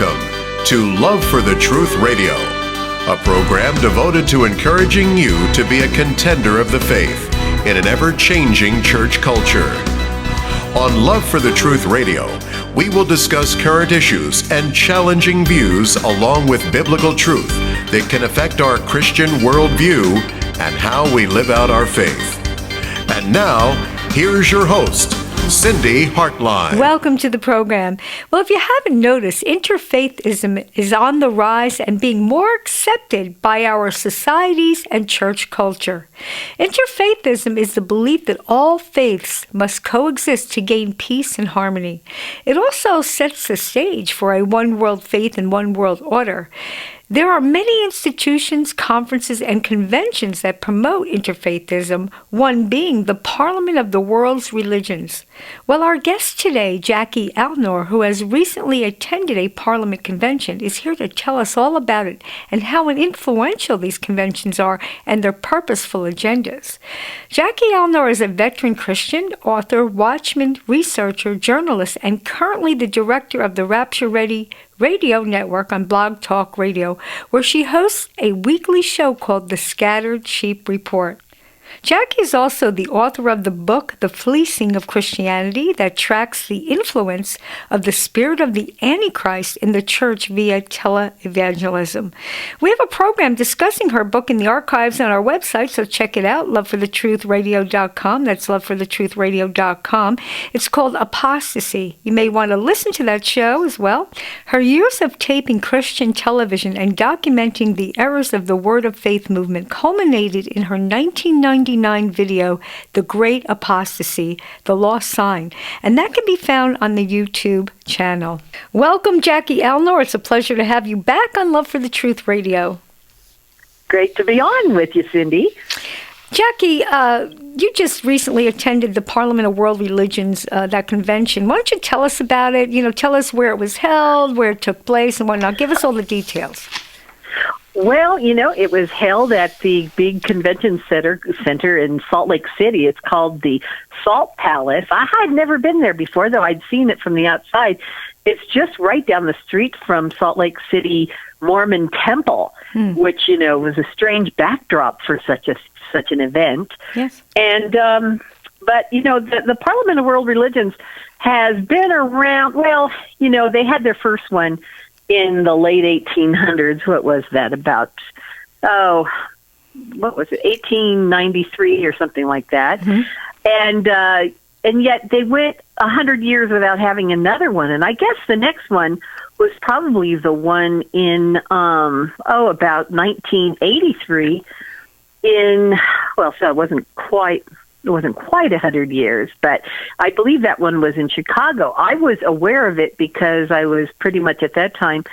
Welcome to Love for the Truth Radio, a program devoted to encouraging you to be a contender of the faith in an ever-changing church culture. On Love for the Truth Radio, we will discuss current issues and challenging views along with biblical truth that can affect our Christian worldview and how we live out our faith. And now, here's your host, Cindy Hartline. Welcome to the program. Well, if you haven't noticed, interfaithism is on the rise and being more accepted by our societies and church culture. Interfaithism is the belief that all faiths must coexist to gain peace and harmony. It also sets the stage for a one-world faith and one-world order. There are many institutions, conferences, and conventions that promote interfaithism, one being the Parliament of the World's Religions. Well, our guest today, Jackie Alnor, who has recently attended a Parliament convention, is here to tell us all about it and how influential these conventions are and their purposeful agendas. Jackie Alnor is a veteran Christian, author, watchman, researcher, journalist, and currently the director of the Rapture Ready Radio network on BlogTalk Radio, where she hosts a weekly show called The Scattered Sheep Report. Jackie is also the author of the book, The Fleecing of Christianity, that tracks the influence of the spirit of the Antichrist in the church via televangelism. We have a program discussing her book in the archives on our website, so check it out, loveforthetruthradio.com. That's loveforthetruthradio.com. It's called Apostasy. You may want to listen to that show as well. Her years of taping Christian television and documenting the errors of the Word of Faith movement culminated in her 1999 video, The Great Apostasy, The Lost Sign, and that can be found on the YouTube channel. Welcome, Jackie Alnor. It's a pleasure to have you back on Love for the Truth Radio. Great to be on with you, Cindy. Jackie, you just recently attended the Parliament of World Religions, that convention. Why don't you tell us about it? Tell us where it was held, where it took place, and whatnot. Give us all the details. Well, it was held at the big convention center in Salt Lake City. It's called the Salt Palace. I had never been there before, though I'd seen it from the outside. It's just right down the street from Salt Lake City Mormon Temple, which, was a strange backdrop for such an event. Yes. And, but, the Parliament of World Religions has been around, they had their first one in the late 1800s. What was that, about, 1893 or something like that. Mm-hmm. And yet they went 100 years without having another one. And I guess the next one was probably the one in, about 1983 so it wasn't quite 100 years, but I believe that one was in Chicago. I was aware of it because I was pretty much at that time,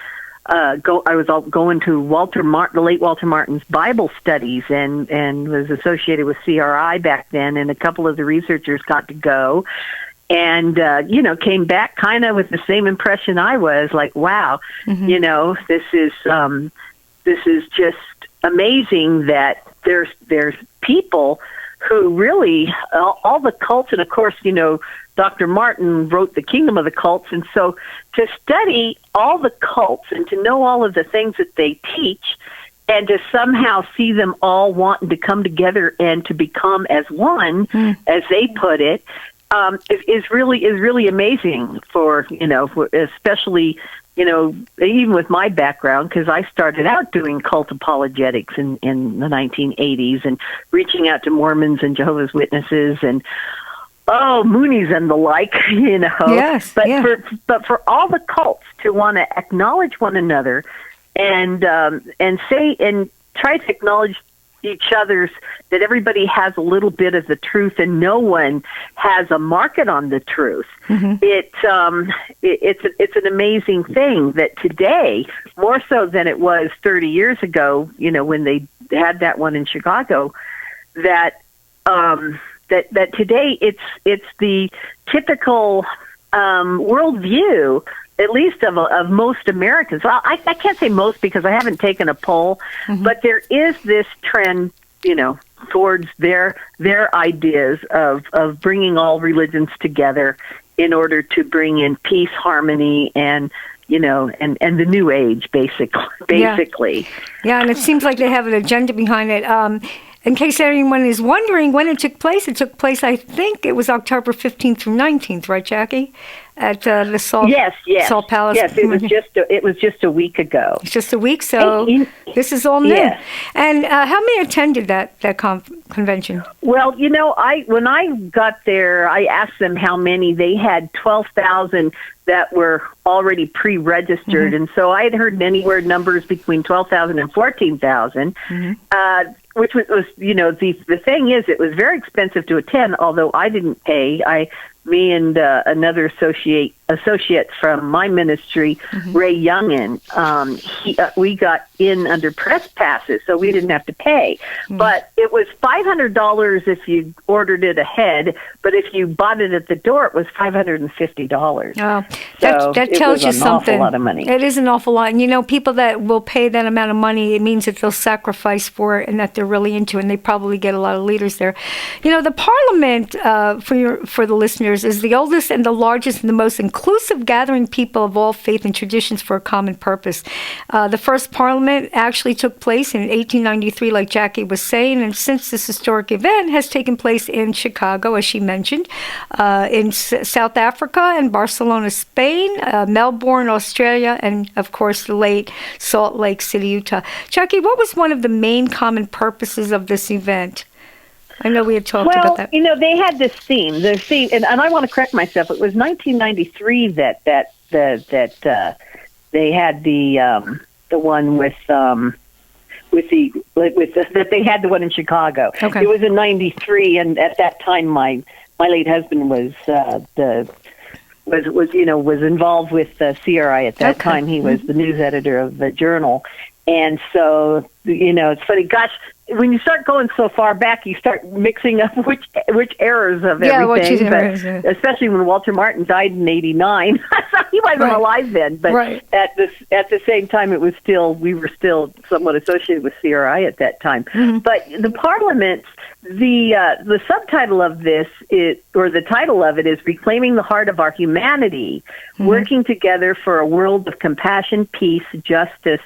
I was going to the late Walter Martin's Bible studies and was associated with CRI back then, and a couple of the researchers got to go and, came back kind of with the same impression I was, like, wow, this is just amazing that there's people who really, all the cults, and of course, Dr. Martin wrote The Kingdom of the Cults, and so to study all the cults and to know all of the things that they teach and to somehow see them all wanting to come together and to become as one, as they put it, is really amazing for especially, even with my background, because I started out doing cult apologetics in the 1980s and reaching out to Mormons and Jehovah's Witnesses and Moonies and the like, Yes, but for all the cults to want to acknowledge one another and say and try to acknowledge each other's, that everybody has a little bit of the truth and no one has a market on the truth. Mm-hmm. It's an amazing thing that today, more so than it was 30 years ago, when they had that one in Chicago, that today it's the typical worldview, at least of most Americans. Well, I can't say most because I haven't taken a poll, but there is this trend, towards their ideas of bringing all religions together in order to bring in peace, harmony, and and the New Age, basically. Yeah, and it seems like they have an agenda behind it. In case anyone is wondering when it took place, I think it was October 15th through 19th, right, Jackie? At the Salt Palace. Yes, it was just a week ago. It's just a week, so this is all new. Yeah. And how many attended that convention? Well, when I got there, I asked them how many. They had 12,000 that were already pre-registered, and so I had heard anywhere numbers between 12,000 and 14,000. Which was the thing is, it was very expensive to attend. Although I didn't pay, me and another associate from my ministry, Ray Youngin, we got in under press passes, so we didn't have to pay. But it was $500 if you ordered it ahead, but if you bought it at the door, it was $550. Oh, that tells you something. Awful lot of money. It is an awful lot. And, people that will pay that amount of money, it means that they'll sacrifice for it and that they're really into it, and they probably get a lot of leaders there. The Parliament, for the listeners, is the oldest and the largest and the most inclusive gathering people of all faith and traditions for a common purpose. The first Parliament actually took place in 1893, like Jackie was saying, and since this historic event has taken place in Chicago, as she mentioned, in South Africa and Barcelona, Spain, Melbourne, Australia, and, of course, the late Salt Lake City, Utah. Jackie, what was one of the main common purposes of this event? I know we had talked about that. They had this theme. And I want to correct myself. It was 1993 that they had the one that they had the one in Chicago. Okay. It was in 93, and at that time, my late husband was involved with CRI at that time. He was the news editor of the Journal. And so, it's funny. Gosh, when you start going so far back, you start mixing up which eras of everything. Especially when Walter Martin died in '89, so he wasn't alive then. But at the same time, we were still somewhat associated with CRI at that time. But the Parliament, the subtitle of this the title of it is "Reclaiming the Heart of Our Humanity: Working Together for a World of Compassion, Peace, Justice,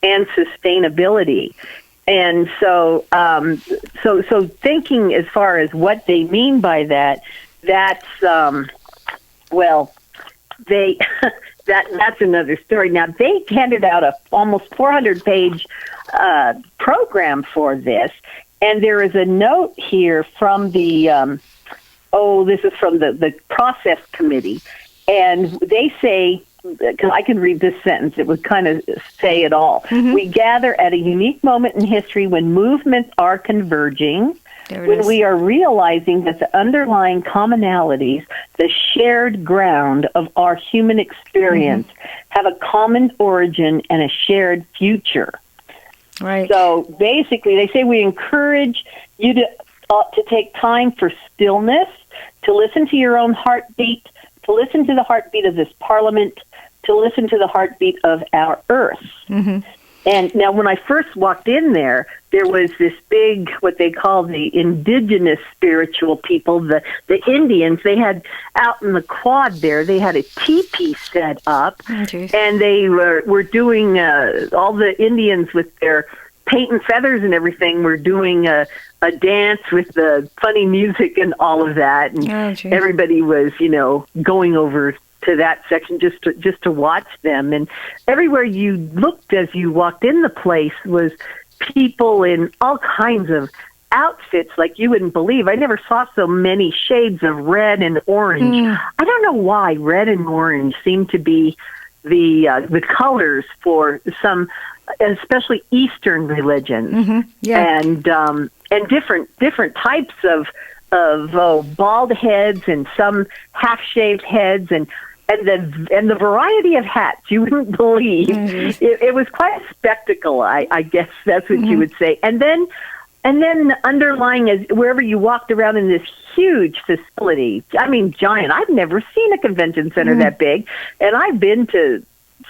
and Sustainability." And so, so thinking as far as what they mean by that, that's that's another story. Now, they handed out a almost 400-page program for this, and there is a note here from the this is from the process committee, and they say, because I can read this sentence, it would kind of say it all. We gather at a unique moment in history when movements are converging, when we are realizing that the underlying commonalities, the shared ground of our human experience, have a common origin and a shared future. Right. So basically, they say we encourage you to take time for stillness, to listen to your own heartbeat, to listen to the heartbeat of this Parliament, to listen to the heartbeat of our earth. And now when I first walked in there was this big, what they call the indigenous spiritual people, the Indians. They had out in the quad there, they had a teepee set up, and they were doing, all the Indians with their paint and feathers and everything were doing a dance with the funny music and all of that. And everybody was, going over to that section just to watch them. And everywhere you looked as you walked in the place was people in all kinds of outfits like you wouldn't believe. I never saw so many shades of red and orange. I don't know why red and orange seem to be the colors for some, especially Eastern religions, and different types of bald heads and some half-shaved heads and the variety of hats you wouldn't believe. It was quite a spectacle, I guess that's what you would say. And then underlying is wherever you walked around in this huge facility, I mean giant. I've never seen a convention center that big, and I've been to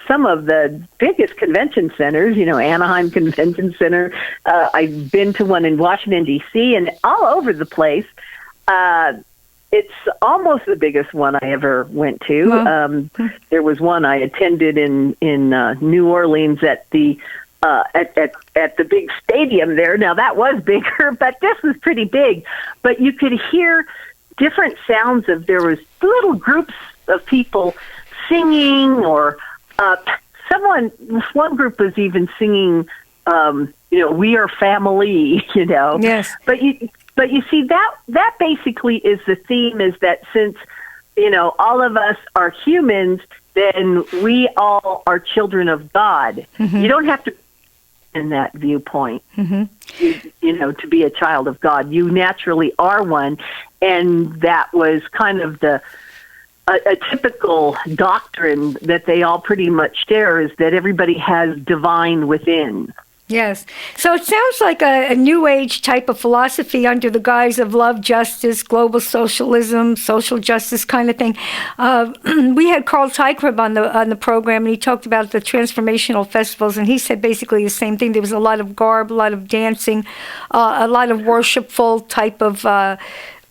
some of the biggest convention centers, Anaheim Convention Center. I've been to one in Washington, D.C., and all over the place. It's almost the biggest one I ever went to. Wow. There was one I attended in New Orleans at the big stadium there. Now that was bigger, but this was pretty big. But you could hear different sounds there was little groups of people singing, or one group was even singing, "We Are Family," Yes. But you see that basically is the theme, is that since, all of us are humans, then we all are children of God. Mm-hmm. You don't have to in that viewpoint, to be a child of God. You naturally are one, and that was kind of a typical doctrine that they all pretty much share, is that everybody has divine within. Yes. So it sounds like a New Age type of philosophy under the guise of love, justice, global socialism, social justice kind of thing. We had Carl Teichribb on the program, and he talked about the transformational festivals, and he said basically the same thing. There was a lot of garb, a lot of dancing, a lot of worshipful type of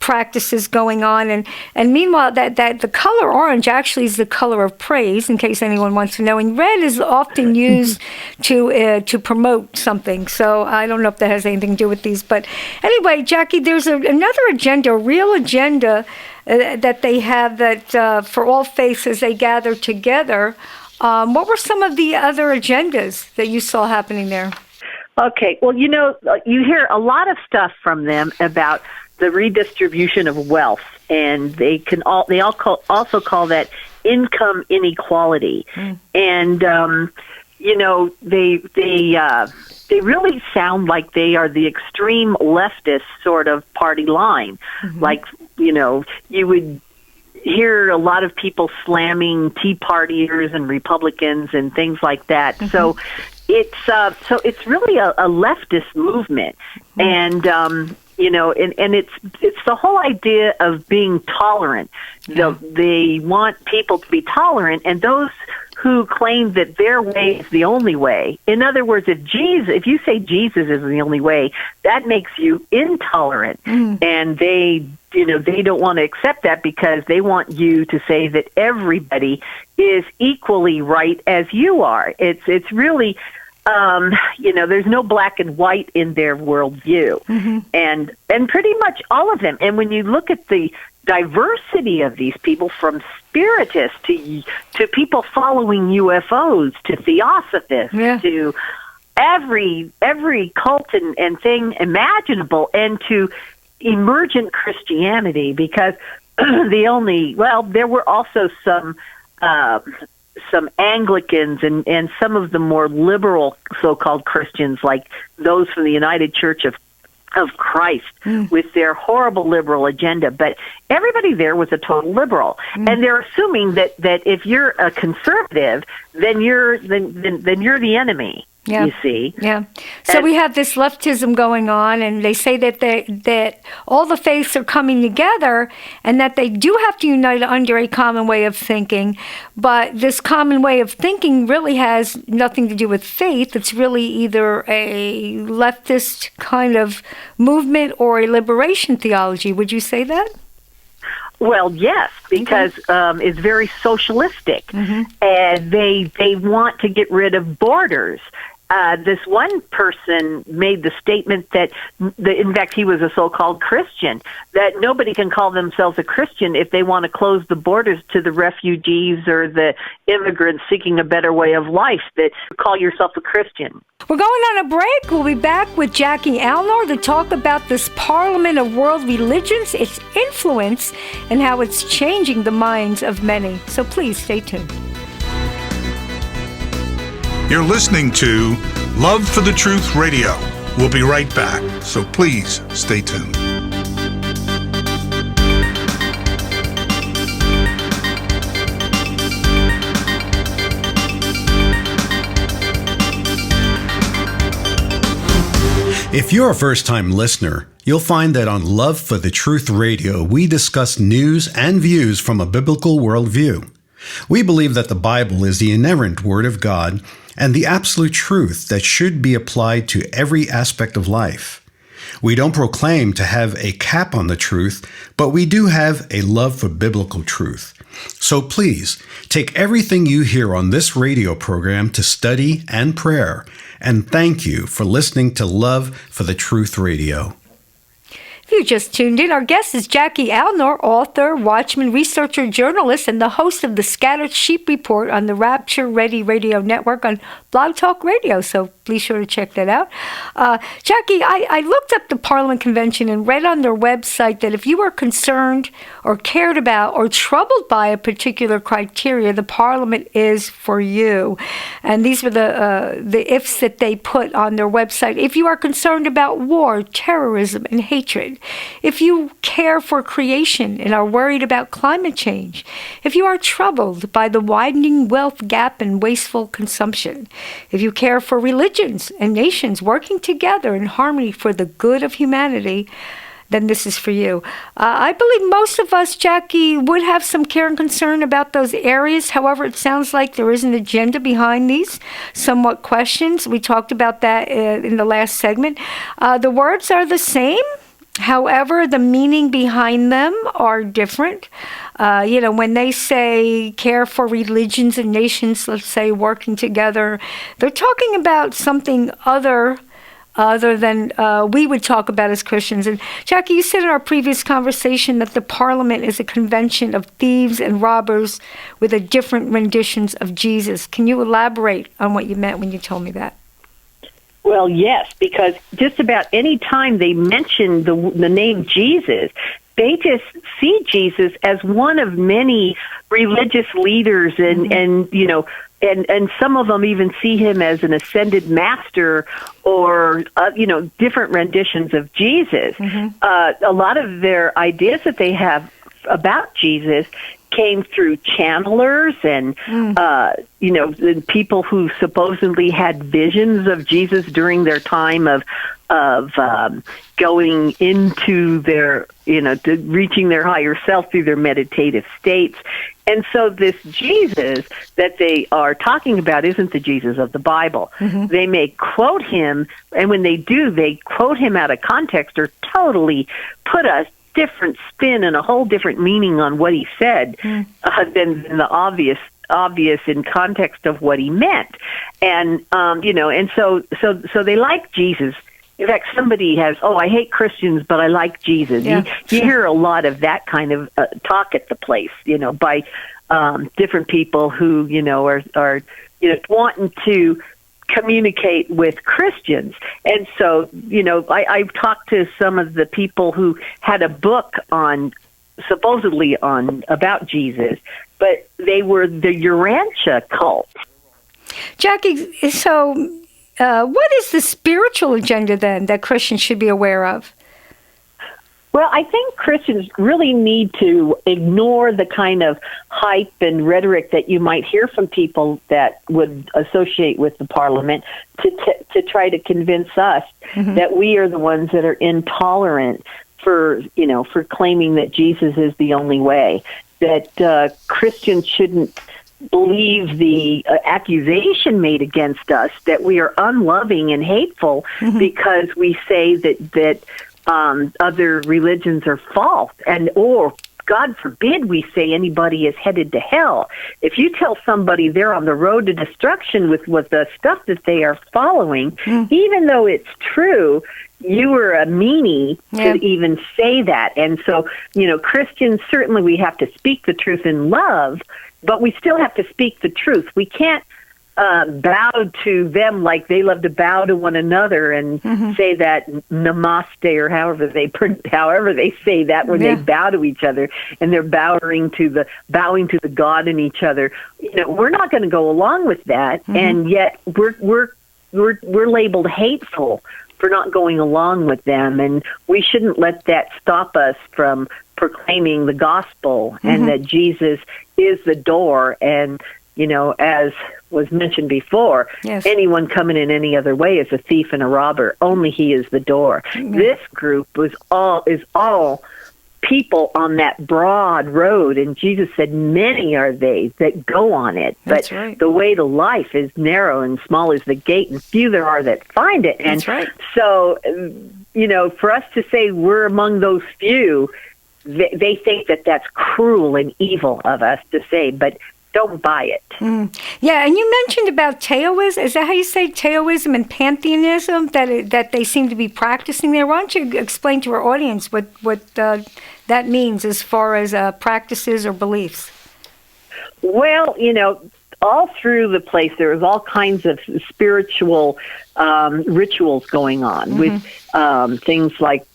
practices going on, and meanwhile that the color orange actually is the color of praise, in case anyone wants to know, and red is often used to promote something. So I don't know if that has anything to do with these, but anyway, Jackie, there's another agenda, a real agenda that they have, that for all faiths as they gather together. What were some of the other agendas that you saw happening there? Okay, well, you hear a lot of stuff from them about the redistribution of wealth, and they also call that income inequality. And they really sound like they are the extreme leftist sort of party line. Like, you would hear a lot of people slamming Tea Partiers and Republicans and things like that. So it's really a leftist movement, and and it's the whole idea of being tolerant. They want people to be tolerant, and those who claim that their way is the only way. In other words, if you say Jesus is the only way, that makes you intolerant, and they don't want to accept that, because they want you to say that everybody is equally right as you are. It's really, there's no black and white in their worldview, and pretty much all of them. And when you look at the diversity of these people, from spiritists to people following UFOs, to theosophists, to every cult and thing imaginable, and to emergent Christianity, because there were also some Anglicans and some of the more liberal so-called Christians, like those from the United Church of Christ, with their horrible liberal agenda. But everybody there was a total liberal, and they're assuming that if you're a conservative, then you're the enemy. Yeah. You see? Yeah. So we have this leftism going on, and they say that all the faiths are coming together, and that they do have to unite under a common way of thinking. But this common way of thinking really has nothing to do with faith. It's really either a leftist kind of movement or a liberation theology. Would you say that? Well, yes, because it's very socialistic, and they want to get rid of borders. This one person made the statement that, in fact, he was a so-called Christian, that nobody can call themselves a Christian if they want to close the borders to the refugees or the immigrants seeking a better way of life, that call yourself a Christian. We're going on a break. We'll be back with Jackie Alnor to talk about this Parliament of World Religions, its influence, and how it's changing the minds of many. So please stay tuned. You're listening to Love for the Truth Radio. We'll be right back, so please stay tuned. If you're a first-time listener, you'll find that on Love for the Truth Radio, we discuss news and views from a biblical worldview. We believe that the Bible is the inerrant Word of God and the absolute truth that should be applied to every aspect of life. We don't proclaim to have a cap on the truth, but we do have a love for biblical truth. So please, take everything you hear on this radio program to study and prayer, and thank you for listening to Love for the Truth Radio. If you just tuned in, our guest is Jackie Alnor, author, watchman, researcher, journalist, and the host of the Scattered Sheep Report on the Rapture Ready Radio Network on BlogTalk Radio, so be sure to check that out. Jackie, I looked up the Parliament Convention and read on their website that if you are concerned or cared about or troubled by a particular criteria, the Parliament is for you. And these were the ifs that they put on their website. If you are concerned about war, terrorism, and hatred, if you care for creation and are worried about climate change, if you are troubled by the widening wealth gap and wasteful consumption, if you care for religions and nations working together in harmony for the good of humanity, then this is for you. I believe most of us, Jackie, would have some care and concern about those areas. However, it sounds like there is an agenda behind these somewhat questions. We talked about that in the last segment. The words are the same. However, the meaning behind them are different. When they say care for religions and nations, let's say working together, they're talking about something other than we would talk about as Christians. And Jackie, you said in our previous conversation that the Parliament is a convention of thieves and robbers with a different renditions of Jesus. Can you elaborate on what you meant when you told me that? Well, yes, because just about any time they mention the name Jesus, they just see Jesus as one of many religious leaders, and some of them even see him as an ascended master or different renditions of Jesus. A lot of their ideas that they have about Jesus came through channelers and the people who supposedly had visions of Jesus during their time of going into their to reaching their higher self through their meditative states. And so this Jesus that they are talking about isn't the Jesus of the Bible. They may quote him, and when they do, they quote him out of context or totally put a different spin and a whole different meaning on what he said than the obvious in context of what he meant. And and so they like Jesus. In fact, somebody has, I hate Christians, but I like Jesus. Yeah. You hear a lot of that kind of talk at the place, by different people who, are wanting to communicate with Christians. And so, I've talked to some of the people who had a book supposedly about Jesus, but they were the Urantia cult. Jackie, so what is the spiritual agenda then that Christians should be aware of? Well, I think Christians really need to ignore the kind of hype and rhetoric that you might hear from people that would associate with the Parliament to try to convince us that we are the ones that are intolerant for claiming that Jesus is the only way, that Christians shouldn't believe the accusation made against us that we are unloving and hateful because we say that other religions are false, or God forbid we say anybody is headed to hell. If you tell somebody they're on the road to destruction with the stuff that they are following, even though it's true, you were a meanie to even say that. And so, Christians, certainly we have to speak the truth in love, but we still have to speak the truth. We can't bow to them like they love to bow to one another and say that namaste or however they say that when they bow to each other and they're bowing to the God in each other. We're not going to go along with that, and yet we're labeled hateful for not going along with them, and we shouldn't let that stop us from proclaiming the gospel and that Jesus is the door. And as was mentioned before, anyone coming in any other way is a thief and a robber. Only he is the door. This group is all people on that broad road, and Jesus said, many are they that go on it. But the way to life is narrow, and small is the gate, and few there are that find it. And so for us to say we're among those few, they think that that's cruel and evil of us to say, but don't buy it. Yeah, and you mentioned about Taoism. Is that how you say Taoism and pantheism that they seem to be practicing there? Why don't you explain to our audience what that means as far as practices or beliefs? Well, all through the place, there was all kinds of spiritual rituals going on with things like,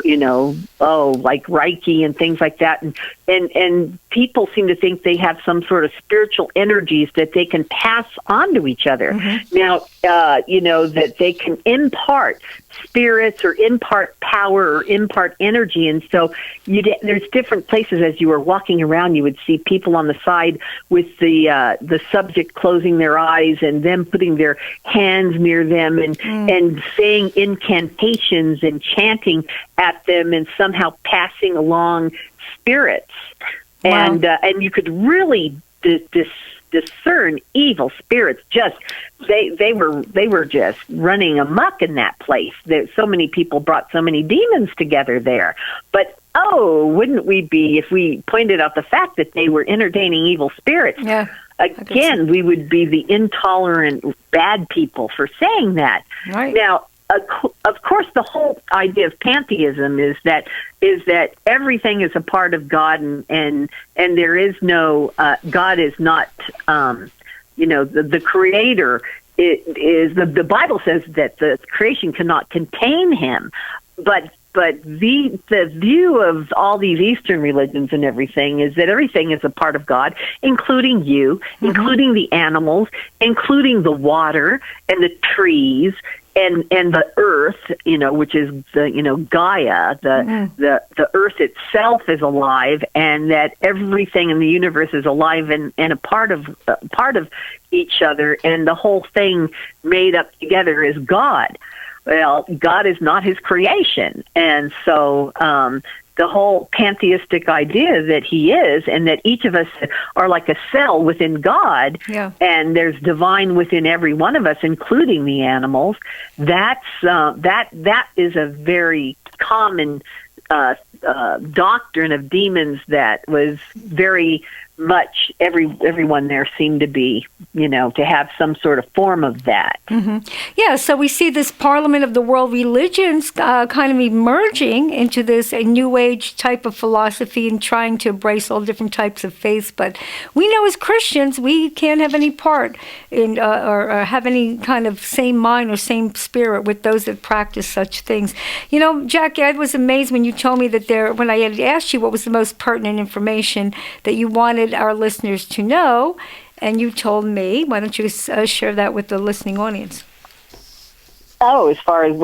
like Reiki and things like that. And people seem to think they have some sort of spiritual energies that they can pass on to each other. Now, that they can impart spirits or impart power or impart energy. And so there's different places as you were walking around, you would see people on the side with the subject closing their eyes and them putting their hands near them and saying incantations and chanting at them and somehow passing along spirits. Wow. And you could really discern evil spirits. They were just running amok in that place. So many people brought so many demons together there. But wouldn't we be if we pointed out the fact that they were entertaining evil spirits? Yeah. Again, we would be the intolerant bad people for saying that. Right. Now, of course, the whole idea of pantheism is that everything is a part of God, and there is no God is not the Creator. It is the Bible says that the creation cannot contain Him, but the view of all these Eastern religions and everything is that everything is a part of God, including you, including the animals, including the water and the trees and the earth, which is the Gaia, the earth itself is alive, and that everything in the universe is alive and a part of each other, and the whole thing made up together is God. Well, God is not His creation, and so the whole pantheistic idea that He is, and that each of us are like a cell within God, and there's divine within every one of us, including the animals. That is a very common doctrine of demons that was very much everyone there seemed to be, to have some sort of form of that. Yeah, so we see this Parliament of the World Religions kind of emerging into this a New Age type of philosophy and trying to embrace all different types of faiths. But we know as Christians, we can't have any part in or have any kind of same mind or same spirit with those that practice such things. Jackie, I was amazed when you told me that when I had asked you what was the most pertinent information that you wanted our listeners to know, and you told me. Why don't you share that with the listening audience? As far as,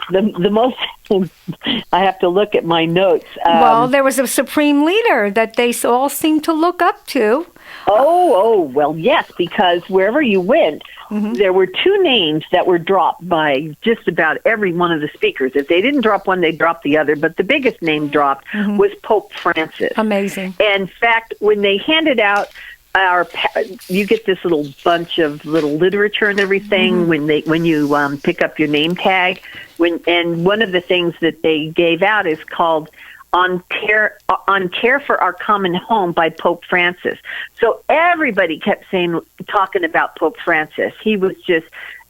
the most, I have to look at my notes. There was a supreme leader that they all seemed to look up to. Yes, because wherever you went, there were two names that were dropped by just about every one of the speakers. If they didn't drop one, they dropped the other. But the biggest name dropped was Pope Francis. Amazing. And in fact, when they handed out you get this little bunch of little literature and everything when you pick up your name tag. And one of the things that they gave out is called On Care for Our Common Home by Pope Francis. So everybody kept talking about Pope Francis. He was just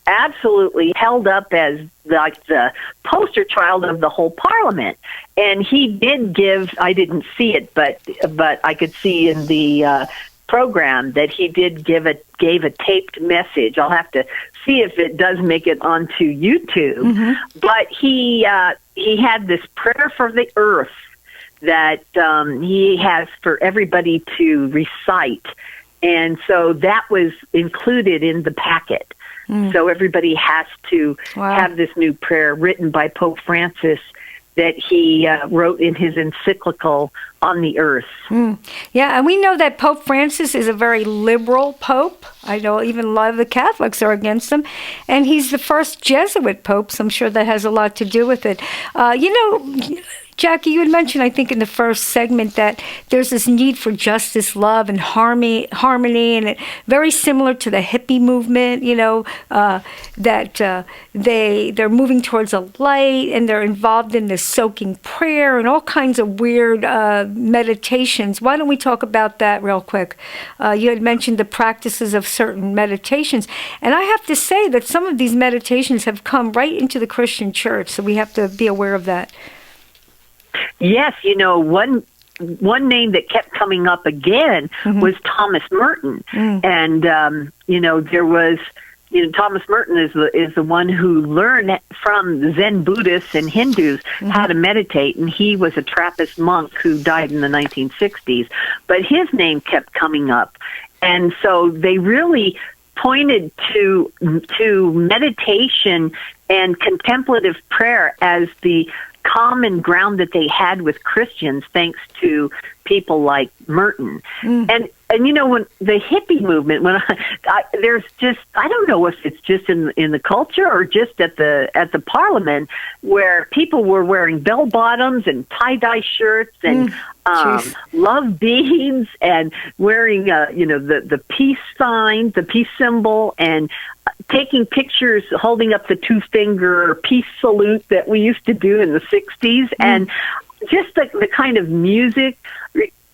absolutely held up as like the poster child of the whole Parliament. And he did give, I didn't see it, but I could see in the program that he did gave a taped message. I'll have to see if it does make it onto YouTube. But he had this prayer for the earth that he has for everybody to recite, and so that was included in the packet. So everybody has to have this new prayer written by Pope Francis that he wrote in his encyclical on the earth. Yeah, and we know that Pope Francis is a very liberal pope. I know even a lot of the Catholics are against him. And he's the first Jesuit pope, so I'm sure that has a lot to do with it. Jackie, you had mentioned, I think, in the first segment that there's this need for justice, love, and harmony, and it very similar to the hippie movement. That they're moving towards a light, and they're involved in this soaking prayer and all kinds of weird meditations. Why don't we talk about that real quick? You had mentioned the practices of certain meditations, and I have to say that some of these meditations have come right into the Christian church, so we have to be aware of that. Yes, one name that kept coming up again was Thomas Merton, and there was. Thomas Merton is the one who learned from Zen Buddhists and Hindus how to meditate, and he was a Trappist monk who died in the 1960s. But his name kept coming up, and so they really pointed to meditation and contemplative prayer as the common ground that they had with Christians, thanks to people like Merton. And when the hippie movement, there's just, I don't know if it's just in the culture or just at the parliament, where people were wearing bell bottoms and tie-dye shirts and love beads and wearing the peace sign, the peace symbol, and taking pictures holding up the two-finger peace salute that we used to do in the 60s, and just the kind of music,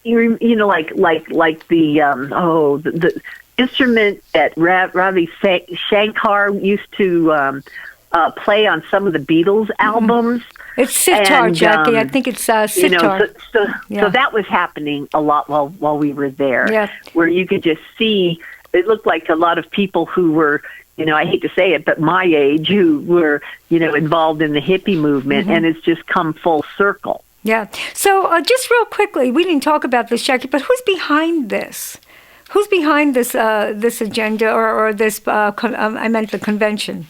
like the instrument that Ravi Shankar used to play on some of the Beatles albums. It's sitar, Jackie. I think it's sitar. So that was happening a lot while we were there, where you could just see. It looked like a lot of people who were, I hate to say it, but my age, who were, involved in the hippie movement, and it's just come full circle. Yeah. So just real quickly, we didn't talk about this, Jackie, but who's behind this? Who's behind this this agenda or this, I meant the convention?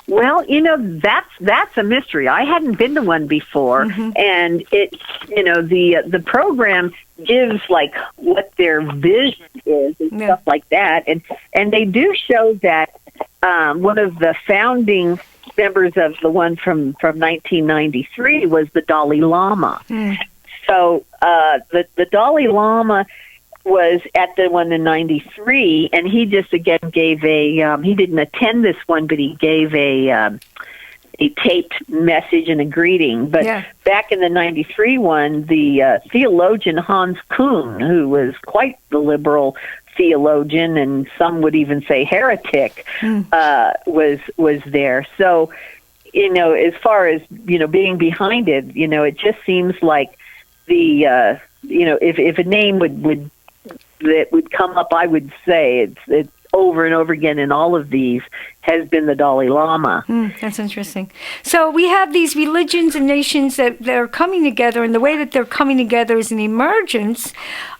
Well, that's a mystery. I hadn't been to one before, and it, the program gives like what their vision is and stuff like that, and they do show that one of the founding members of the one from 1993 was the Dalai Lama. So the Dalai Lama was at the one in 93, and he just again gave he didn't attend this one, but he gave a taped message and a greeting. But back in the 93 one, the theologian Hans Kuhn, who was quite the liberal theologian, and some would even say heretic, was there. So, as far as, being behind it, it just seems like the, if a name would come up, I would say it's over and over again in all of these has been the Dalai Lama. That's interesting. So we have these religions and nations that are coming together, and the way that they're coming together is an emergence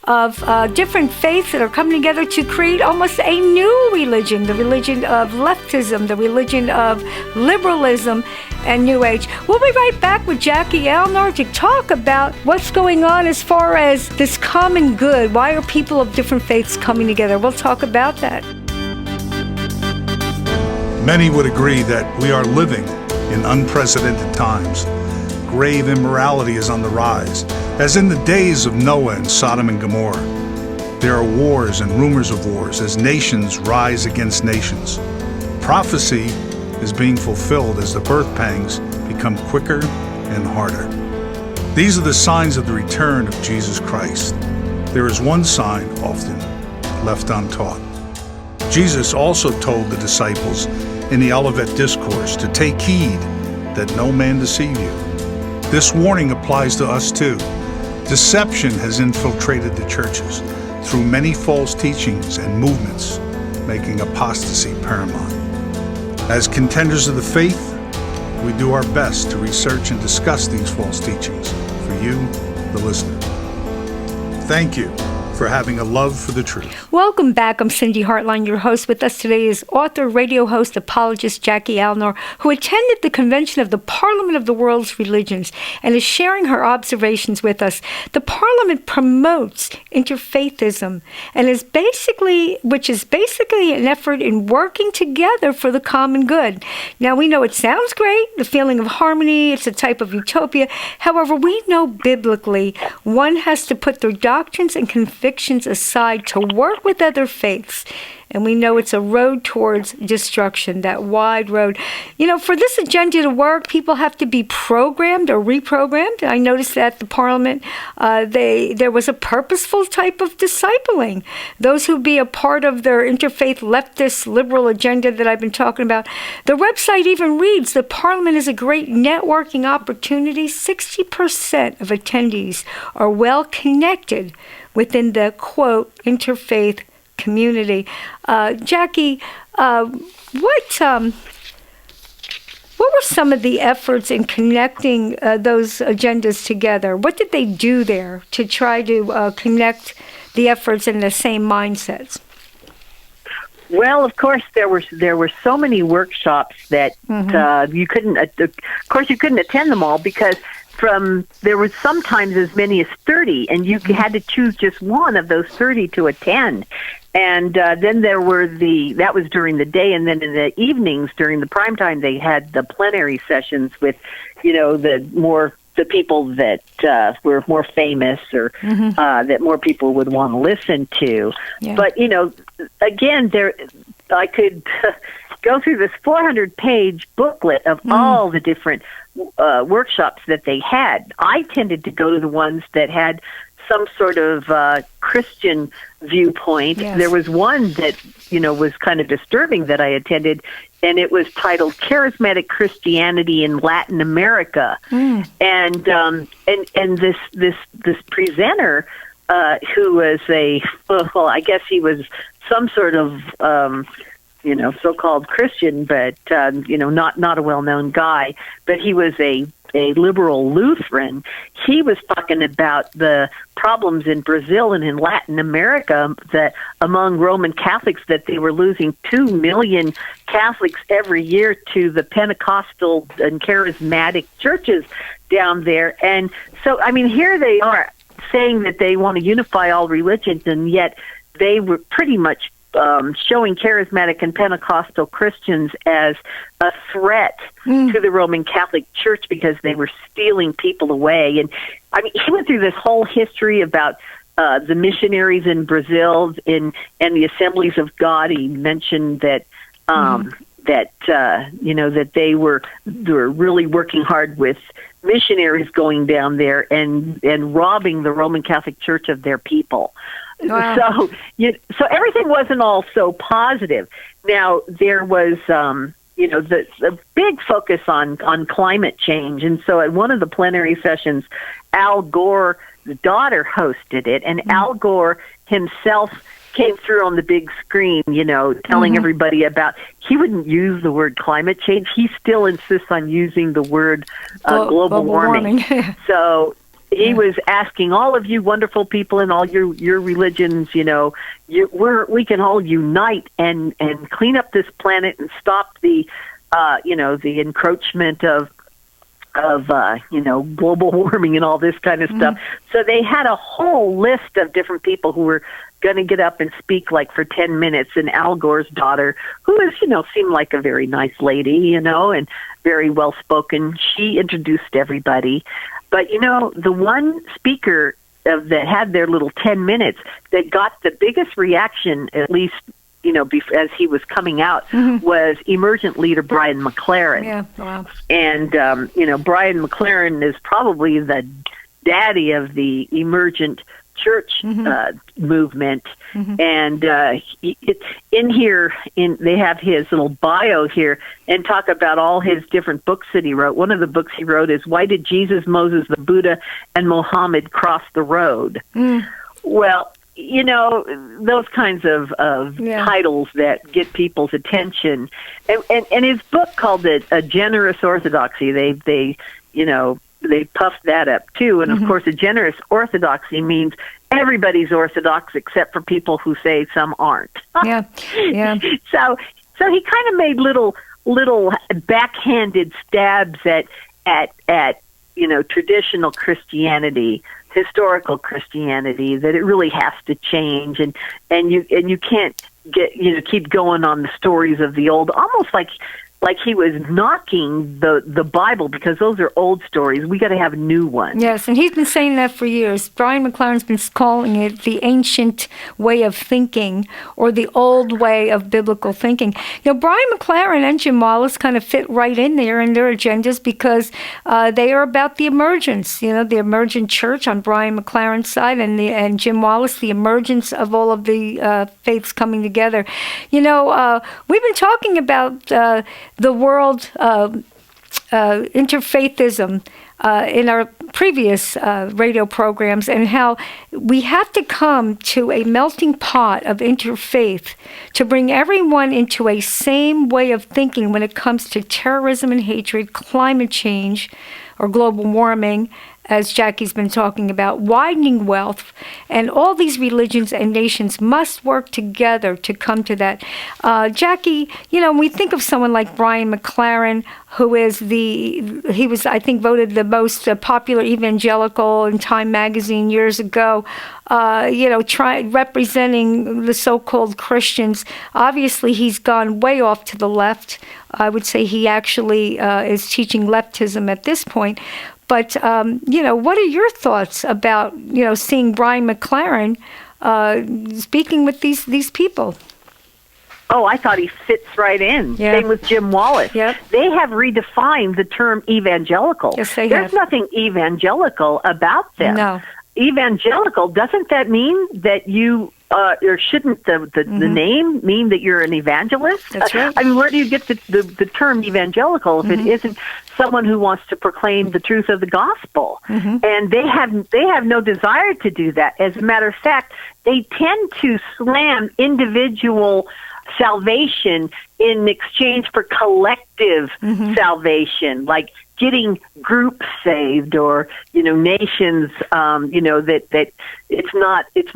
of different faiths that are coming together to create almost a new religion, the religion of leftism, the religion of liberalism and New Age. We'll be right back with Jackie Alnor to talk about what's going on as far as this common good. Why are people of different faiths coming together? We'll talk about that. Many would agree that we are living in unprecedented times. Grave immorality is on the rise, as in the days of Noah and Sodom and Gomorrah. There are wars and rumors of wars as nations rise against nations. Prophecy is being fulfilled as the birth pangs become quicker and harder. These are the signs of the return of Jesus Christ. There is one sign often left untaught. Jesus also told the disciples in the Olivet Discourse to take heed that no man deceive you. This warning applies to us too. Deception has infiltrated the churches through many false teachings and movements, making apostasy paramount. As contenders of the faith, we do our best to research and discuss these false teachings for you, the listener. Thank you for having a love for the truth. Welcome back. I'm Cindy Hartline, your host. With us today is author, radio host, apologist Jackie Alnor, who attended the convention of the Parliament of the World's Religions and is sharing her observations with us. The Parliament promotes interfaithism and which is basically an effort in working together for the common good. Now, we know it sounds great, the feeling of harmony, it's a type of utopia. However, we know biblically one has to put their doctrines and convictions aside to work with other faiths. And we know it's a road towards destruction, that wide road. You know, for this agenda to work, people have to be programmed or reprogrammed. I noticed that at the Parliament, there was a purposeful type of discipling. Those who be a part of their interfaith leftist liberal agenda that I've been talking about. The website even reads, the Parliament is a great networking opportunity. 60% of attendees are well connected within the, quote, interfaith community. Jackie, what were some of the efforts in connecting those agendas together? What did they do there to try to connect the efforts in the same mindsets? Well, of course, there were so many workshops that you couldn't. Of course, you couldn't attend them all because there was sometimes as many as 30, and you had to choose just one of those 30 to attend. And then there were that was during the day, and then in the evenings during the prime time, they had the plenary sessions with, the people that were more famous or that more people would want to listen to. Yeah. But, again, I could go through this 400-page booklet of all the different workshops that they had. I tended to go to the ones that had some sort of Christian viewpoint. Yes. There was one that, was kind of disturbing that I attended, and it was titled Charismatic Christianity in Latin America. And this presenter, who was I guess he was some sort of so-called Christian, but not a well-known guy, but he was a liberal Lutheran. He was talking about the problems in Brazil and in Latin America that among Roman Catholics, that they were losing 2 million Catholics every year to the Pentecostal and charismatic churches down there. And so, here they are saying that they want to unify all religions, and yet they were pretty much showing charismatic and Pentecostal Christians as a threat to the Roman Catholic Church because they were stealing people away. And he went through this whole history about the missionaries in Brazil and the Assemblies of God. He mentioned that that they were really working hard with missionaries going down there and robbing the Roman Catholic Church of their people. Wow. So everything wasn't all so positive. Now there was the big focus on climate change, and so at one of the plenary sessions, Al Gore's daughter hosted it, and Al Gore himself came through on the big screen, telling everybody about, he wouldn't use the word climate change. He still insists on using the word global warming. So he was asking all of you wonderful people in all your religions, we can all unite and clean up this planet and stop the encroachment of global warming and all this kind of stuff. So they had a whole list of different people who were going to get up and speak like for 10 minutes. And Al Gore's daughter, who is, seemed like a very nice lady, and very well spoken, she introduced everybody. But, the one speaker that had their little 10 minutes that got the biggest reaction, at least, as he was coming out, was Emergent leader Brian McLaren. Yeah, wow. And, Brian McLaren is probably the daddy of the Emergent church movement. And in here, they have his little bio here and talk about all his different books that he wrote. One of the books he wrote is Why Did Jesus, Moses, the Buddha, and Mohammed Cross the Road? Well, those kinds of titles that get people's attention. And his book called it A Generous Orthodoxy. They puffed that up too. And of course, a generous orthodoxy means everybody's Orthodox except for people who say some aren't. Yeah, yeah. So he kind of made little backhanded stabs at traditional Christianity, historical Christianity, that it really has to change, and you can't keep going on the stories of the old, almost like he was knocking the Bible, because those are old stories. We got to have new ones. Yes, and he's been saying that for years. Brian McLaren's been calling it the ancient way of thinking, or the old way of biblical thinking. Brian McLaren and Jim Wallace kind of fit right in there in their agendas, because they are about the emergence. The emergent church on Brian McLaren's side, and Jim Wallace, the emergence of all of the faiths coming together. We've been talking about the world interfaithism in our previous radio programs, and how we have to come to a melting pot of interfaith to bring everyone into a same way of thinking when it comes to terrorism and hatred, climate change, or global warming, as Jackie's been talking about, widening wealth, and all these religions and nations must work together to come to that. Jackie, when we think of someone like Brian McLaren, who is he was, I think, voted the most popular evangelical in Time magazine years ago, representing the so-called Christians. Obviously, he's gone way off to the left. I would say he actually is teaching leftism at this point. But, what are your thoughts about, seeing Brian McLaren speaking with these people? Oh, I thought he fits right in. Yeah. Same with Jim Wallace. Yep. They have redefined the term evangelical. Yes, they There's have. nothing evangelical about them. No. Evangelical, doesn't that mean that you... or shouldn't the name mean that you're an evangelist? That's right. I mean, where do you get the term evangelical if it isn't someone who wants to proclaim the truth of the gospel? And they have no desire to do that. As a matter of fact, they tend to slam individual salvation in exchange for collective salvation, like getting groups saved, or nations, that it's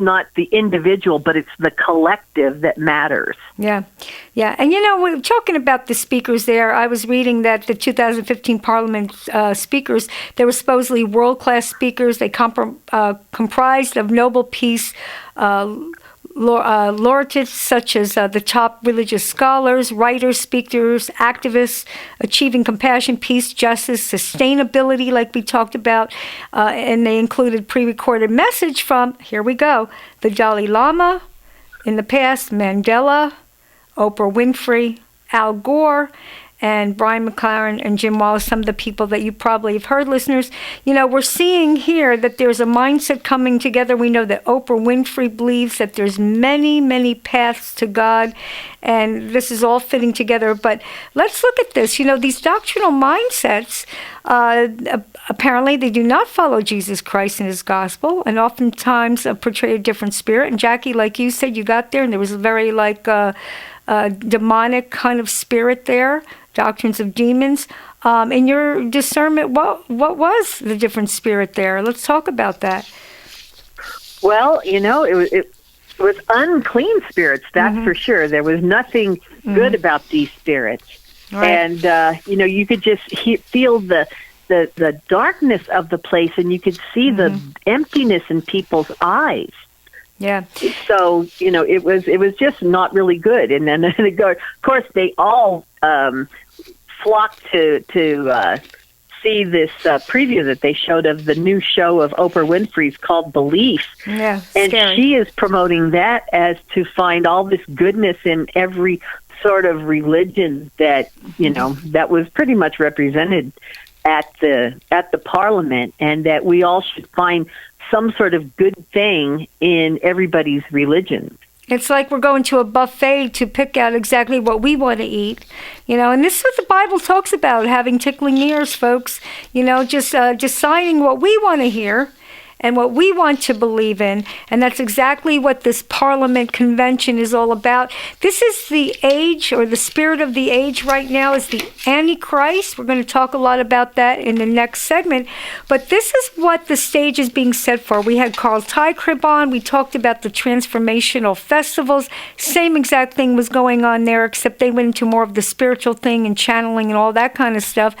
not the individual, but it's the collective that matters. Yeah. And we're talking about the speakers there. I was reading that the 2015 Parliament speakers, they were supposedly world-class speakers. They comprised of Nobel Peace laureates, such as the top religious scholars, writers, speakers, activists, achieving compassion, peace, justice, sustainability, like we talked about, and they included pre-recorded message from, here we go, the Dalai Lama, in the past, Mandela, Oprah Winfrey, Al Gore, and Brian McLaren and Jim Wallace, some of the people that you probably have heard, listeners. We're seeing here that there's a mindset coming together. We know that Oprah Winfrey believes that there's many, many paths to God, and this is all fitting together. But let's look at this. These doctrinal mindsets, apparently they do not follow Jesus Christ and his gospel, and oftentimes portray a different spirit. And Jackie, like you said, you got there, and there was a very demonic kind of spirit there, doctrines of demons. In your discernment, what was the different spirit there? Let's talk about that. Well, it was unclean spirits, that's for sure. There was nothing good about these spirits. Right. And, you could just feel the darkness of the place, and you could see the emptiness in people's eyes. Yeah. So, it was just not really good. And then, of course, they all flocked to see this preview that they showed of the new show of Oprah Winfrey's called Belief. Yeah, and scary. She is promoting that as to find all this goodness in every sort of religion that, that was pretty much represented at the Parliament, and that we all should find some sort of good thing in everybody's religion. It's like we're going to a buffet to pick out exactly what we want to eat, and this is what the Bible talks about, having tickling ears, folks, just deciding what we want to hear and what we want to believe in. And that's exactly what this Parliament Convention is all about. This is the age, or the spirit of the age right now is the Antichrist. We're going to talk a lot about that in the next segment. But this is what the stage is being set for. We had Carl Tykrib on. We talked about the transformational festivals. Same exact thing was going on there, except they went into more of the spiritual thing and channeling and all that kind of stuff.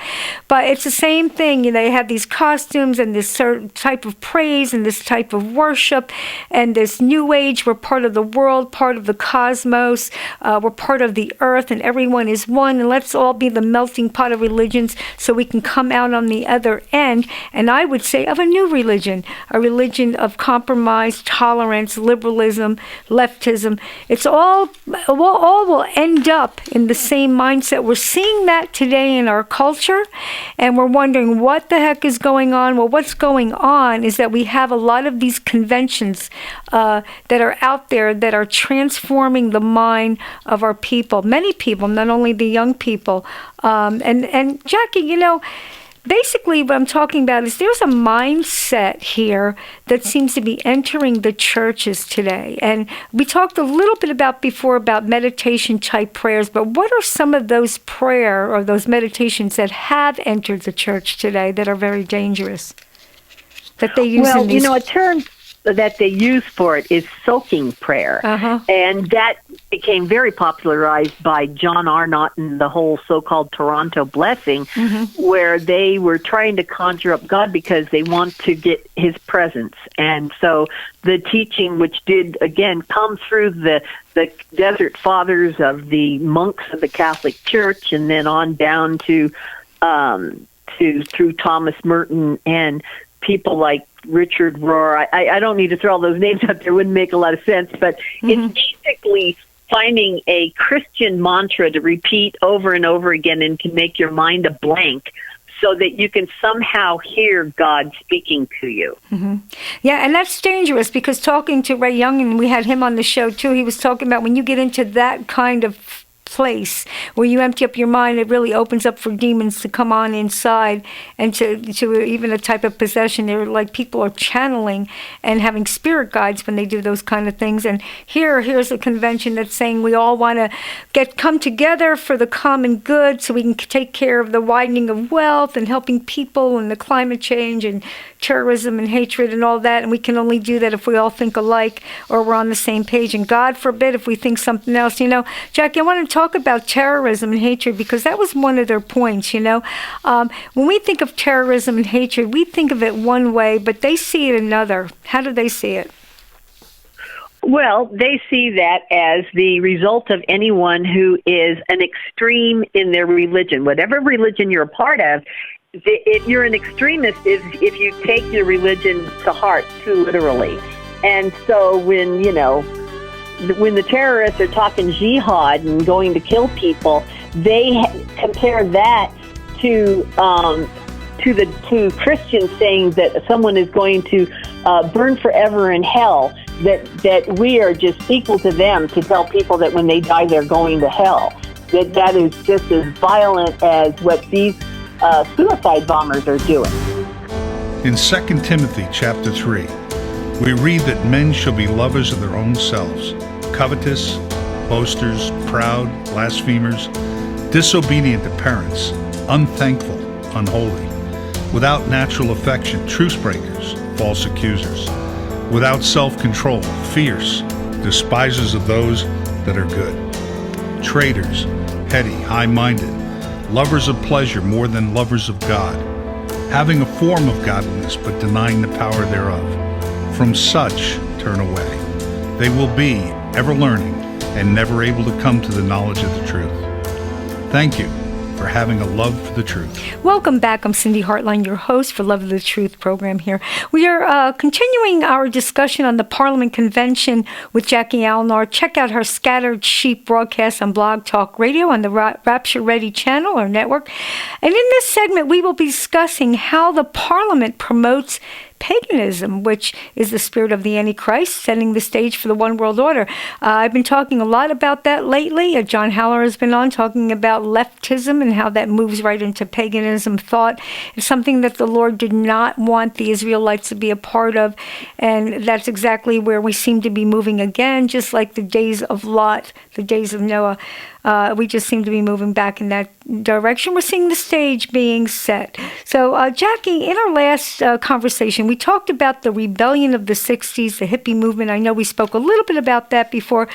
But it's the same thing. You know, they have these costumes and this certain type of praise and this type of worship and this new age. We're part of the world, part of the cosmos. We're part of the earth, and everyone is one. And let's all be the melting pot of religions so we can come out on the other end, and I would say of a new religion, a religion of compromise, tolerance, liberalism, leftism. It's all will end up in the same mindset. We're seeing that today in our culture, and we're wondering what the heck is going on. Well, what's going on is that we have a lot of these conventions that are out there that are transforming the mind of our people, many people, not only the young people. And Jackie, you know, basically what I'm talking about is there's a mindset here that seems to be entering the churches today. And we talked a little bit before about meditation type prayers, but what are some of those prayer or those meditations that have entered the church today that are very dangerous, that they use in these? Well, a term that they use for it is soaking prayer. And that became very popularized by John Arnott and the whole so-called Toronto blessing, where they were trying to conjure up God because they want to get his presence. And so the teaching, which did, again, come through the desert fathers of the monks of the Catholic Church, and then on down to through Thomas Merton and people like Richard Rohr. I don't need to throw all those names out there. It wouldn't make a lot of sense, but it's basically finding a Christian mantra to repeat over and over again and to make your mind a blank so that you can somehow hear God speaking to you. Yeah, and that's dangerous, because talking to Ray Young, and we had him on the show too, he was talking about when you get into that kind of place where you empty up your mind, it really opens up for demons to come on inside, and to even a type of possession. They're like people are channeling and having spirit guides when they do those kind of things. And here's a convention that's saying we all want to come together for the common good so we can take care of the widening of wealth and helping people and the climate change and terrorism and hatred and all that. And we can only do that if we all think alike or we're on the same page. And God forbid if we think something else. You know, Jackie, I want to talk about terrorism and hatred, because that was one of their points. You know, when we think of terrorism and hatred, we think of it one way, but they see it another. How do they see it? Well, they see that as the result of anyone who is an extreme in their religion. Whatever religion you're a part of, you're an extremist if you take your religion to heart too literally. And so when the terrorists are talking jihad and going to kill people, they compare that to Christians saying that someone is going to burn forever in hell, that we are just equal to them to tell people that when they die they're going to hell. That is just as violent as what these suicide bombers are doing. In 2 Timothy chapter 3, we read that men shall be lovers of their own selves, covetous, boasters, proud, blasphemers, disobedient to parents, unthankful, unholy, without natural affection, truce breakers, false accusers, without self-control, fierce, despisers of those that are good, traitors, heady, high-minded, lovers of pleasure more than lovers of God, having a form of godliness but denying the power thereof. From such turn away. They will be ever learning and never able to come to the knowledge of the truth. Thank you for having a love for the truth. Welcome back. I'm Cindy Hartline, your host for Love of the Truth program here. We are continuing our discussion on the Parliament Convention with Jackie Alnor. Check out her Scattered Sheep broadcast on BlogTalk Radio on the Rapture Ready channel or network. And in this segment, we will be discussing how the Parliament promotes paganism, which is the spirit of the Antichrist, setting the stage for the one world order. I've been talking a lot about that lately. John Haller has been on talking about leftism and how that moves right into paganism thought. It's something that the Lord did not want the Israelites to be a part of, and that's exactly where we seem to be moving again, just like the days of Lot, the days of Noah. We just seem to be moving back in that direction. We're seeing the stage being set. So, Jackie, in our last conversation, we talked about the rebellion of the 60s, the hippie movement. I know we spoke a little bit about that before,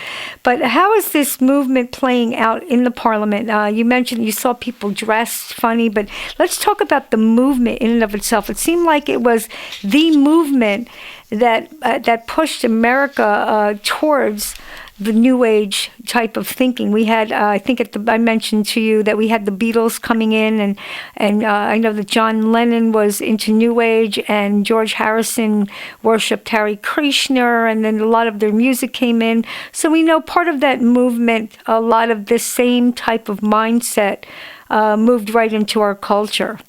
but how is this movement playing out in the parliament? You mentioned you saw people dressed funny, but let's talk about the movement in and of itself. It seemed like it was the movement that pushed America towards the New Age type of thinking. We had, I think I mentioned to you that we had the Beatles coming in, and I know that John Lennon was into New Age, and George Harrison worshipped Hare Krishna, and then a lot of their music came in. So we know part of that movement, a lot of this same type of mindset moved right into our culture.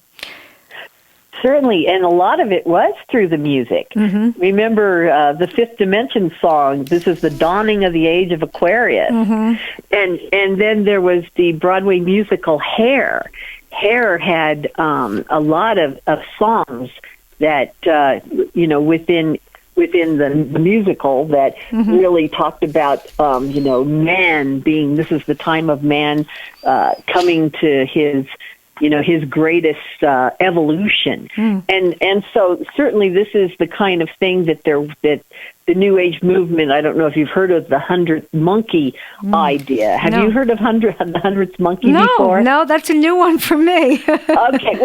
Certainly, and a lot of it was through the music. Mm-hmm. Remember the Fifth Dimension song, This is the Dawning of the Age of Aquarius. Mm-hmm. And then there was the Broadway musical Hair. Hair had a lot of songs that, within the musical that mm-hmm. really talked about, man being, this is the time of man coming to his greatest evolution. And so certainly this is the kind of thing that the New Age movement, I don't know if you've heard of the 100th monkey idea. Have you heard of the 100th monkey before? No, that's a new one for me. Okay,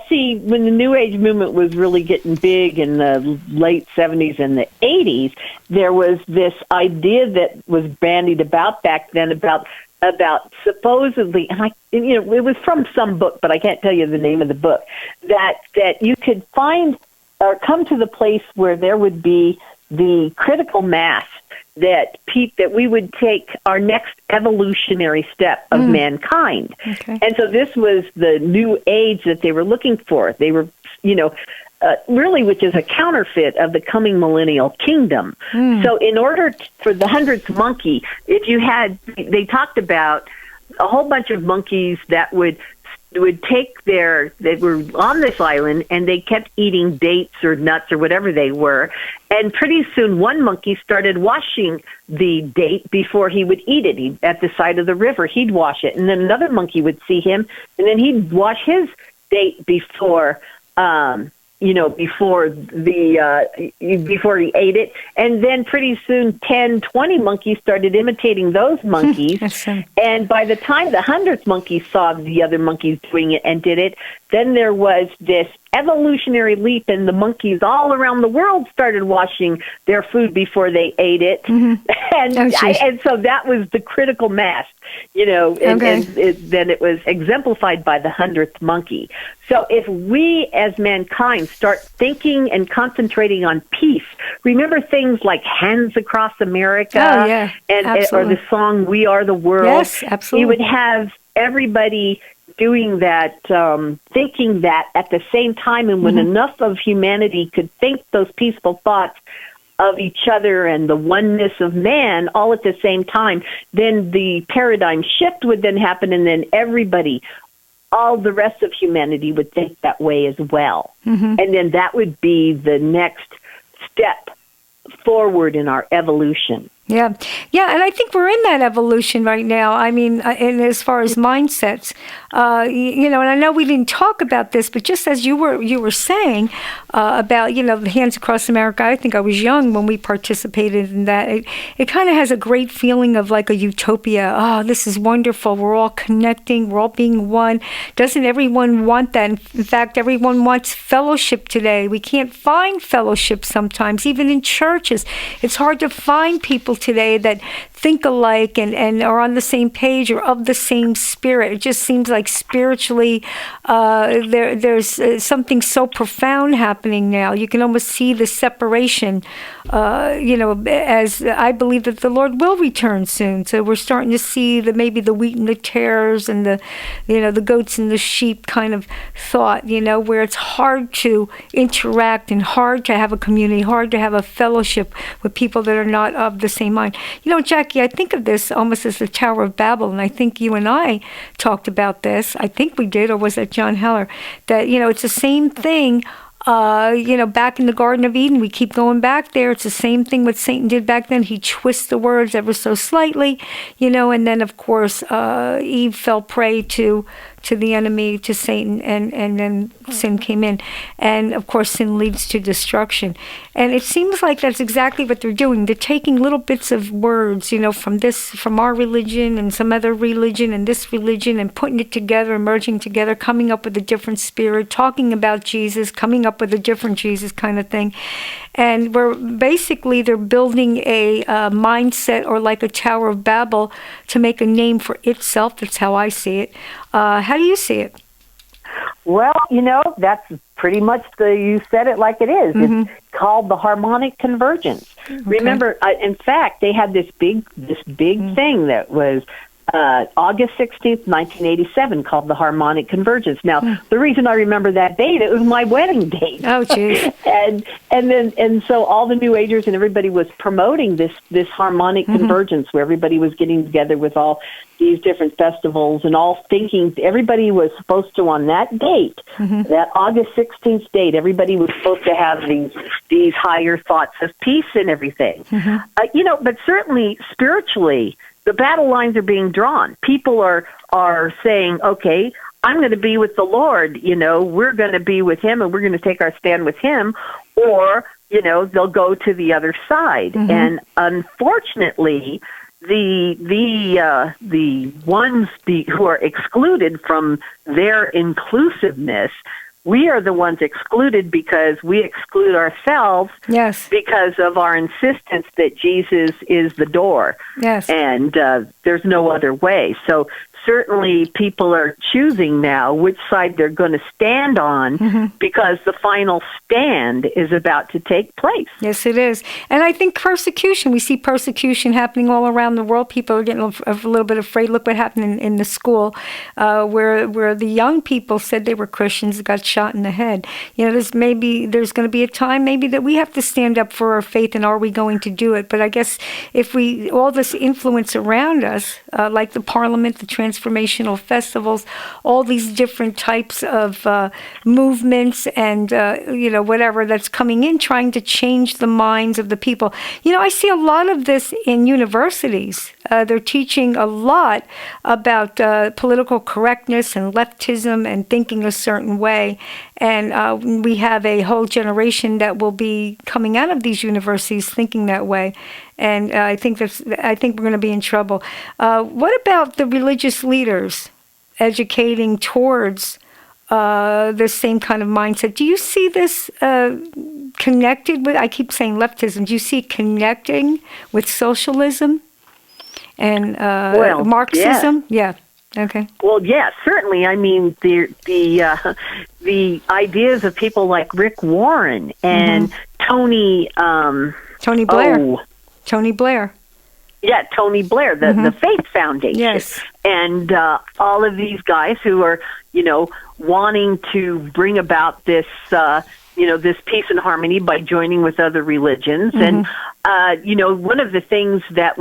see, when the New Age movement was really getting big in the late 70s and the 80s, there was this idea that was bandied about back then about supposedly, and it was from some book, but I can't tell you the name of the book, that you could find or come to the place where there would be the critical mass that we would take our next evolutionary step of mankind. Okay. And so this was the new age that they were looking for. They were, really, which is a counterfeit of the coming millennial kingdom. So in order for the 100th monkey, they talked about a whole bunch of monkeys that would they were on this island and they kept eating dates or nuts or whatever they were. And pretty soon one monkey started washing the date before he would eat it. At the side of the river, he'd wash it. And then another monkey would see him and then he'd wash his date before before he ate it. And then pretty soon 10, 20 monkeys started imitating those monkeys. And by the time the 100th monkey saw the other monkeys doing it and did it, then there was this evolutionary leap, and the monkeys all around the world started washing their food before they ate it. And so that was the critical mass, and then it was exemplified by the 100th monkey. So if we as mankind start thinking and concentrating on peace, remember things like Hands Across America or the song We Are the World. Yes, absolutely. You would have everybody doing that, thinking that at the same time, and when enough of humanity could think those peaceful thoughts of each other and the oneness of man all at the same time, then the paradigm shift would then happen, and then everybody, all the rest of humanity would think that way as well. And then that would be the next step forward in our evolution. Yeah, and I think we're in that evolution right now. I mean, and as far as mindsets, and I know we didn't talk about this, but just as you were saying about, the Hands Across America, I think I was young when we participated in that. It kind of has a great feeling of like a utopia. Oh, this is wonderful. We're all connecting. We're all being one. Doesn't everyone want that? In fact, everyone wants fellowship today. We can't find fellowship sometimes, even in churches. It's hard to find people today that think alike and are on the same page or of the same spirit. It just seems like spiritually there's something so profound happening now. You can almost see the separation, as I believe that the Lord will return soon. So we're starting to see maybe the wheat and the tares and the goats and the sheep kind of thought, where it's hard to interact and hard to have a community, hard to have a fellowship with people that are not of the same mind. Jackie, I think of this almost as the Tower of Babel, and I think you and I talked about this. I think we did, or was that John Heller? That, it's the same thing. Back in the Garden of Eden, we keep going back there. It's the same thing what Satan did back then. He twists the words ever so slightly, and then, of course, Eve fell prey to the enemy, to Satan, and then sin came in. And, of course, sin leads to destruction. And it seems like that's exactly what they're doing. They're taking little bits of words, from our religion and some other religion and this religion and putting it together, merging together, coming up with a different spirit, talking about Jesus, coming up with a different Jesus kind of thing. And they're building a mindset or like a Tower of Babel to make a name for itself. That's how I see it. How do you see it? Well, that's pretty much you said it like it is. Mm-hmm. It's called the harmonic convergence. Okay. Remember, in fact, they had this big mm-hmm. thing that was August 16th, 1987, called the harmonic convergence. Now, the reason I remember that date, it was my wedding date. Oh, geez. and so all the New Agers and everybody was promoting this harmonic mm-hmm. convergence, where everybody was getting together with all these different festivals and all thinking everybody was supposed to, on that date, mm-hmm. that August 16th date, everybody was supposed to have these higher thoughts of peace and everything. Mm-hmm. But certainly spiritually, the battle lines are being drawn. People are saying, okay, I'm going to be with the Lord, we're going to be with him and we're going to take our stand with him, or, they'll go to the other side. Mm-hmm. And unfortunately, the ones who are excluded from their inclusiveness, we are the ones excluded because we exclude ourselves. Yes. Because of our insistence that Jesus is the door. Yes. And there's no other way. So certainly people are choosing now which side they're going to stand on, mm-hmm. because the final stand is about to take place. Yes, it is. And I think persecution, we see persecution happening all around the world. People are getting a little bit afraid. Look what happened in the school where the young people said they were Christians, got shot in the head. There's going to be a time maybe that we have to stand up for our faith, and are we going to do it? But I guess if all this influence around us, like the Parliament, the transformational festivals, all these different types of movements and, whatever that's coming in, trying to change the minds of the people. I see a lot of this in universities. They're teaching a lot about political correctness and leftism and thinking a certain way. And we have a whole generation that will be coming out of these universities thinking that way. And I think we're going to be in trouble. What about the religious leaders educating towards the same kind of mindset? Do you see this connected with, I keep saying leftism, do you see it connecting with socialism and Marxism? Yeah. Okay. Well, yeah, certainly. I mean, the ideas of people like Rick Warren and mm-hmm. Tony Blair. Tony Blair. Yeah, Tony Blair, the Faith Foundation. Yes. And all of these guys who are, wanting to bring about this, this peace and harmony by joining with other religions. Mm-hmm. And, one of the things that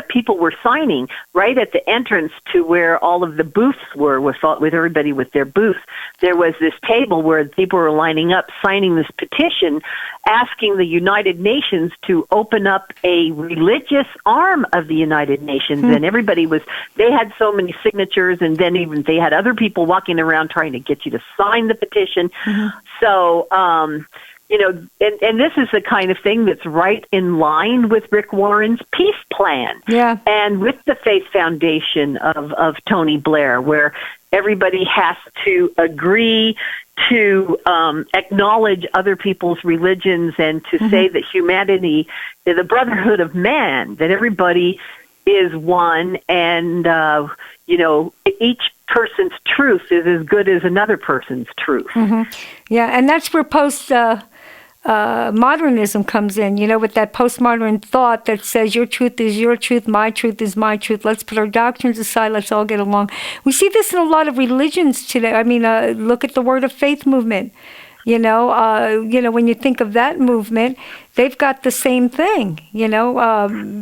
people were signing right at the entrance to where all of the booths were, with everybody with their booths, there was this table where people were lining up signing this petition asking the United Nations to open up a religious arm of the United Nations. Mm-hmm. And they had so many signatures, and then even they had other people walking around trying to get you to sign the petition. Mm-hmm. So, and this is the kind of thing that's right in line with Rick Warren's peace plan. Yeah. And with the faith foundation of Tony Blair, where everybody has to agree to acknowledge other people's religions and to say that humanity is the brotherhood of man, that everybody is one, and, each person's truth is as good as another person's truth. Yeah, and that's where modernism comes in, with that postmodern thought that says your truth is your truth, my truth is my truth. Let's put our doctrines aside. Let's all get along. We see this in a lot of religions today. I mean, look at the Word of Faith movement. When you think of that movement, they've got the same thing,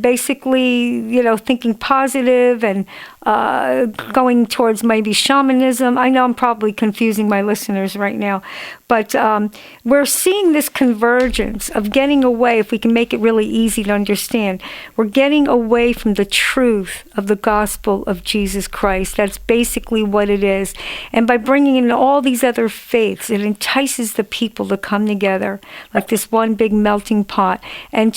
basically, thinking positive and going towards maybe shamanism. I know I'm probably confusing my listeners right now, but we're seeing this convergence of getting away, if we can make it really easy to understand, we're getting away from the truth of the gospel of Jesus Christ. That's basically what it is. And by bringing in all these other faiths, it entices the people to come together like this one big melting pot, and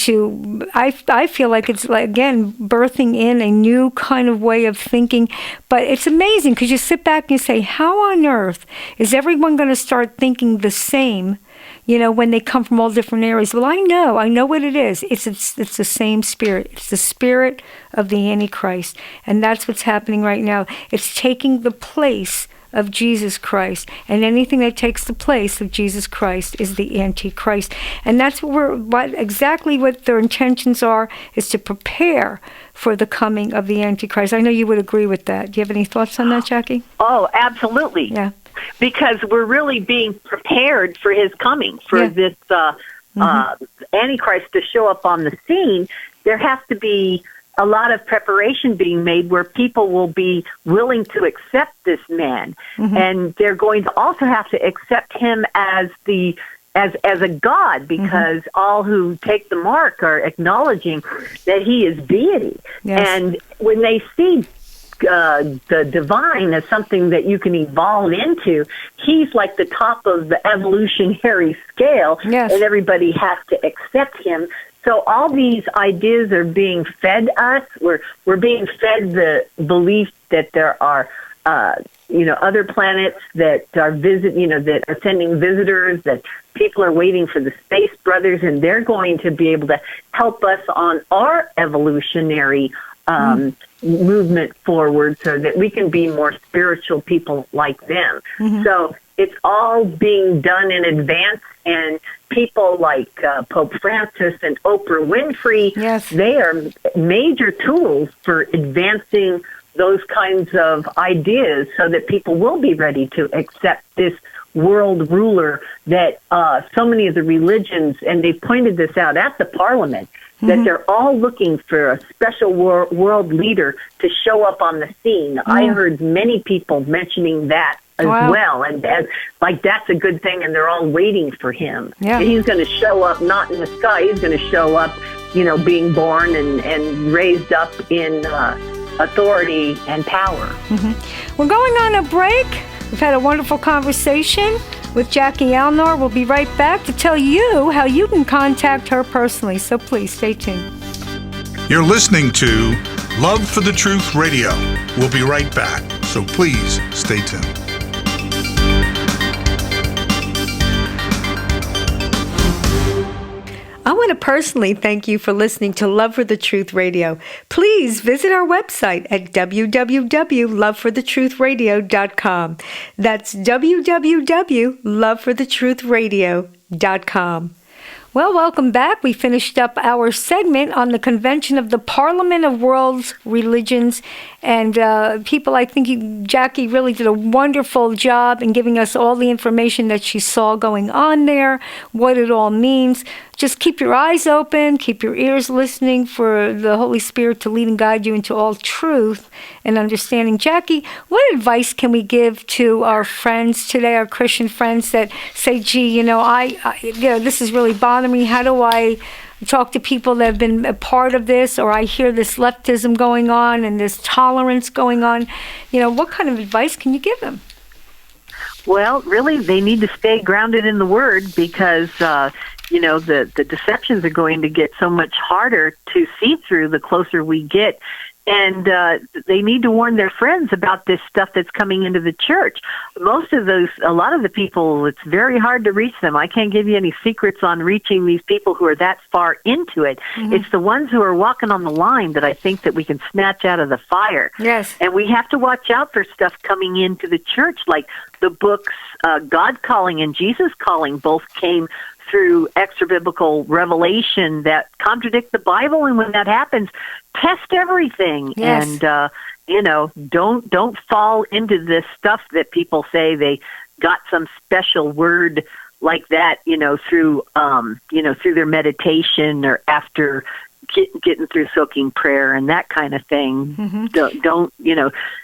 I feel like it's, like, again, birthing in a new kind of way of thinking. But it's amazing because you sit back and you say, how on earth is everyone going to start thinking the same, when they come from all different areas? Well, I know what it is. It's the same spirit. It's the spirit of the Antichrist, and that's what's happening right now. It's taking the place of Jesus Christ, and anything that takes the place of Jesus Christ is the Antichrist. And that's exactly what their intentions are, is to prepare for the coming of the Antichrist. I know you would agree with that. Do you have any thoughts on that, Jackie? Oh, absolutely. Yeah. Because we're really being prepared for his coming, for this Antichrist to show up on the scene. There has to be a lot of preparation being made where people will be willing to accept this man, and they're going to also have to accept him as a god, because all who take the mark are acknowledging that he is deity. Yes. And when they see the divine as something that you can evolve into, he's like the top of the evolutionary scale, and everybody has to accept him. So all these ideas are being fed us. We're being fed the belief that there are, other planets that are that are sending visitors, that people are waiting for the Space Brothers, and they're going to be able to help us on our evolutionary movement forward, so that we can be more spiritual people like them. So it's all being done in advance, and people like Pope Francis and Oprah Winfrey, they are major tools for advancing those kinds of ideas, so that people will be ready to accept this world ruler that so many of the religions, and they've pointed this out at the Parliament, that they're all looking for a special world leader to show up on the scene. I heard many people mentioning that as well, and that's a good thing, and they're all waiting for him. He's going to show up not in the sky, he's going to show up, being born and raised up in authority and power. We're going on a break. We've had a wonderful conversation with Jackie Alnor. We'll be right back to tell you how you can contact her personally, so please stay tuned. You're listening to Love for the Truth Radio. We'll be right back, so please stay tuned. I want to personally thank you for listening to Love for the Truth Radio. Please visit our website at www.loveforthetruthradio.com. That's www.loveforthetruthradio.com. Well, welcome back. We finished up our segment on the Convention of the Parliament of World's Religions. And people, I think Jackie really did a wonderful job in giving us all the information that she saw going on there, what it all means. Just keep your eyes open, keep your ears listening for the Holy Spirit to lead and guide you into all truth and understanding. Jackie, what advice can we give to our friends today, our Christian friends that say, gee, this is really bothering me. How do I talk to people that have been a part of this, or I hear this leftism going on and this tolerance going on? What kind of advice can you give them? Well, really, they need to stay grounded in the Word because, the deceptions are going to get so much harder to see through the closer we get. And they need to warn their friends about this stuff that's coming into the church. A lot of the people, it's very hard to reach them. I can't give you any secrets on reaching these people who are that far into it. Mm-hmm. It's the ones who are walking on the line that I think that we can snatch out of the fire. Yes. And we have to watch out for stuff coming into the church, like the books God Calling and Jesus Calling both came through extra-biblical revelation that contradict the Bible, and when that happens, test everything. Yes. And don't fall into this stuff that people say they got some special word like that, through their meditation or after getting through soaking prayer and that kind of thing. Mm-hmm.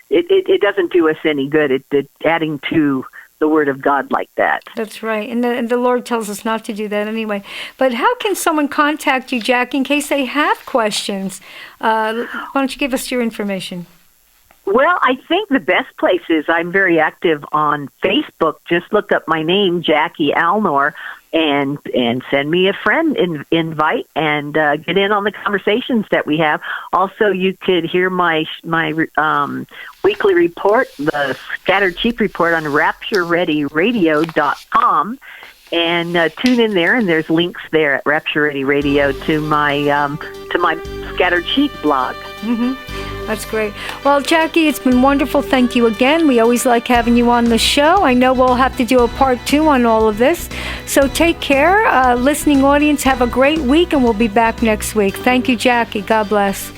It doesn't do us any good. It adding to the Word of God like that. That's right. And the Lord tells us not to do that anyway. But how can someone contact you, Jack, in case they have questions? Why don't you give us your information? Well, I think the best place is I'm very active on Facebook. Just look up my name, Jackie Alnor, and send me a friend invite and get in on the conversations that we have. Also, you could hear my weekly report, the Scattered Sheep Report, on rapturereadyradio.com, and tune in there. And there's links there at Rapture Ready Radio to my Scattered Sheep blog. Mm-hmm. That's great. Well, Jackie, it's been wonderful. Thank you again. We always like having you on the show. I know we'll have to do a part 2 on all of this. So take care. Listening audience, have a great week, and we'll be back next week. Thank you, Jackie. God bless.